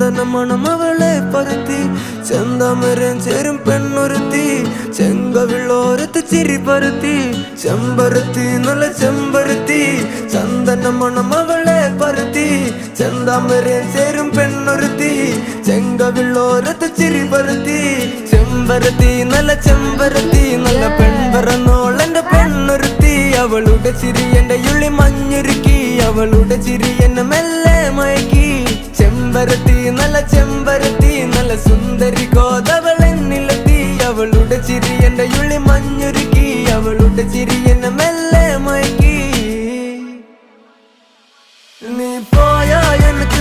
ചന്ദന മണം അവളെ പരത്തി ചെന്താമരം ചേരും പെണ്ണൊരുത്തി ചെങ്കവിളോരത്ത് ചിരി പരത്തി ചെമ്പരത്തി നല്ല ചെമ്പരത്തി ചന്ദന മണം അവളെ പരത്തി ചെന്താമരം ചേരും പെണ്ണൊരുത്തി ചെങ്കവിളോരത്ത് ചിരി പരത്തി ചെമ്പരത്തി നല്ല പെൺപറന്നോളെന്റെ പെണ്ണൊരുത്തി അവളുടെ ചിരി എന്റെ ഉള്ളി മഞ്ഞുരുക്കി അവളുടെ ചിരി എന്നെ മെല്ലെ മയക്കി ചെമ്പരത്തി നല്ല സുന്ദരി കോതവളെന്നിലെത്തി അവളുടെ ചിരി എന്റെ ഉള്ളി മഞ്ഞുരുക്കി അവളുടെ ചിരി എന്നെ മെല്ലെ മയക്കി നീ പോയാ എനിക്ക്